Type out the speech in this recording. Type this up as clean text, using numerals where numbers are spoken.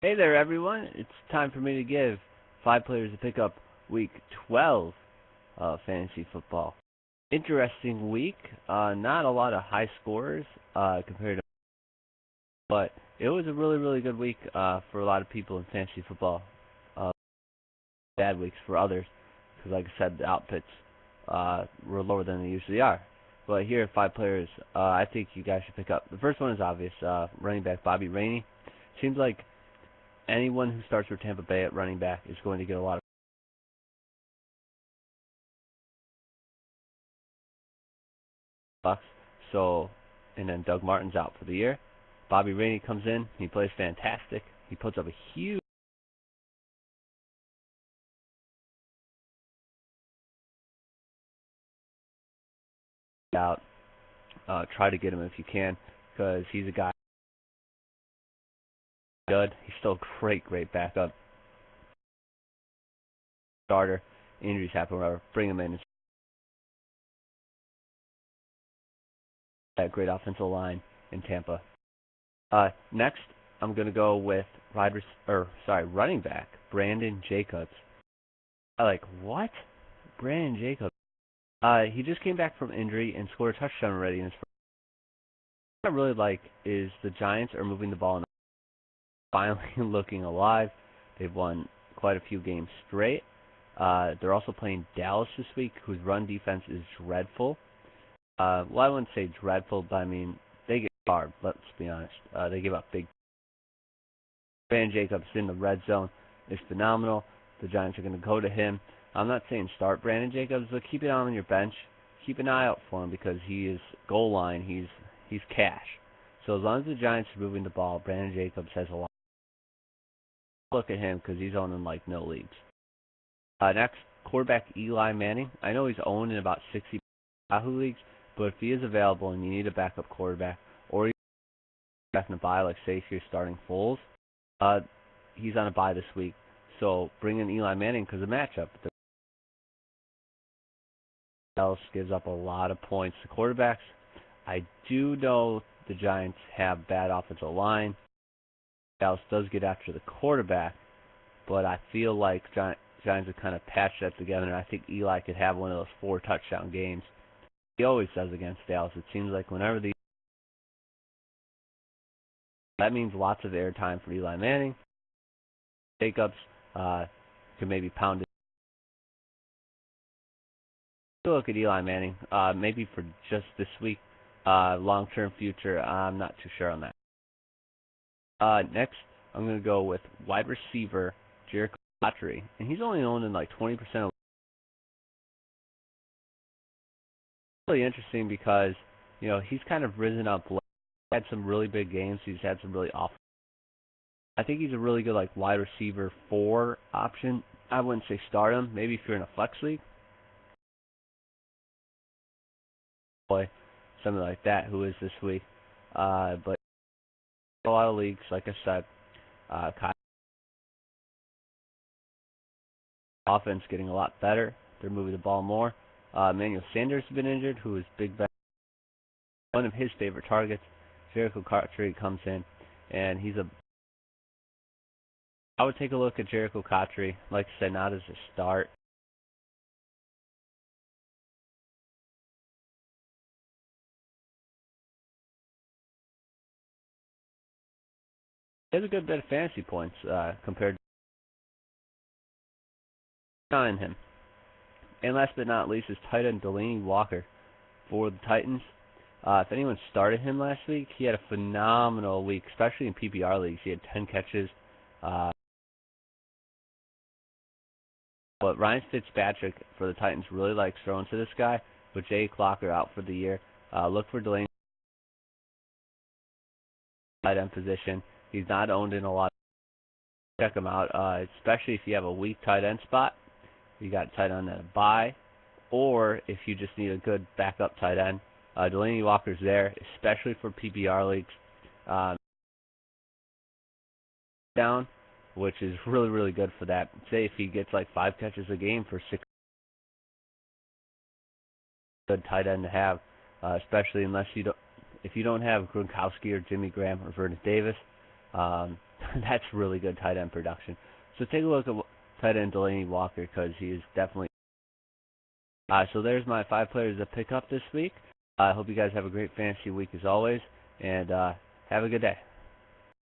Hey there, everyone. It's time for me to give 5 players to pick up week 12 of fantasy football. Interesting week. Not a lot of high scores compared to, but it was a really, really good week for a lot of people in fantasy football. Bad weeks for others, because like I said, the outputs were lower than they usually are. But here are 5 players I think you guys should pick up. The first one is obvious, running back Bobby Rainey. Seems like anyone who starts for Tampa Bay at running back is going to get a lot of bucks. So, and then Doug Martin's out for the year. Bobby Rainey comes in. He plays fantastic. He puts up a huge out. Try to get him if you can, because he's a guy good. He's still a great backup starter. Injuries happen, whatever. Bring him in. That great offensive line in Tampa. Next, I'm gonna go with running back Brandon Jacobs. What? Brandon Jacobs. He just came back from injury and scored a touchdown already in his first. What I really like is the Giants are moving the ball and finally looking alive. They've won quite a few games straight. They're also playing Dallas this week, whose run defense is dreadful. Well, I wouldn't say dreadful, but I mean, they get hard, let's be honest. They give up big. Brandon Jacobs in the red zone is phenomenal. The Giants are going to go to him. I'm not saying start Brandon Jacobs, but keep it on your bench. Keep an eye out for him because he is goal line. He's cash. So as long as the Giants are moving the ball, Brandon Jacobs has a lot. Look at him because he's owned in like no leagues. Next, quarterback Eli Manning. I know he's owned in about 60 Yahoo leagues, but if he is available and you need a backup quarterback, or you're back in a bye, like say if you're starting Foles, he's on a bye this week. So bring in Eli Manning because of the matchup. The else gives up a lot of points to quarterbacks. I do know the Giants have bad offensive line. Dallas does get after the quarterback, but I feel like Giants have kind of patched that together, and I think Eli could have one of those 4 touchdown games. He always does against Dallas. It seems like whenever that means lots of airtime for Eli Manning. Jacobs could maybe pound it. Look at Eli Manning, maybe for just this week. Long-term future, I'm not too sure on that. Next, I'm going to go with wide receiver Jericho Cotchery, and he's only owned in like 20% of. Really interesting because he's kind of risen up. He's had some really big games. He's had some really awful. I think he's a really good like wide receiver 4 option. I wouldn't say start him. Maybe if you're in a flex league, boy, something like that. Who is this week? But a lot of leagues, like I said, offense getting a lot better. They're moving the ball more. Emmanuel Sanders has been injured, who is Big Ben. One of his favorite targets. Jericho Cotchery comes in, and I would take a look at Jericho Cotchery. Like I said, not as a start. He has a good bit of fantasy points compared to him. And last but not least is tight end Delanie Walker for the Titans. If anyone started him last week, he had a phenomenal week, especially in PPR leagues. He had 10 catches. But Ryan Fitzpatrick for the Titans really likes throwing to this guy. With Jay Clocker out for the year, look for Delanie tight end position. He's not owned in a lot. Check him out, especially if you have a weak tight end spot. You got tight end at a bye, or if you just need a good backup tight end. Delanie Walker's there, especially for PPR leagues. Down, which is really good for that. Say if he gets like 5 catches a game for 6, good tight end to have, especially if you don't have Gronkowski or Jimmy Graham or Vernon Davis. That's really good tight end production. So take a look at tight end Delanie Walker because he is definitely. So there's my 5 players to pick up this week. I hope you guys have a great fantasy week as always, and have a good day.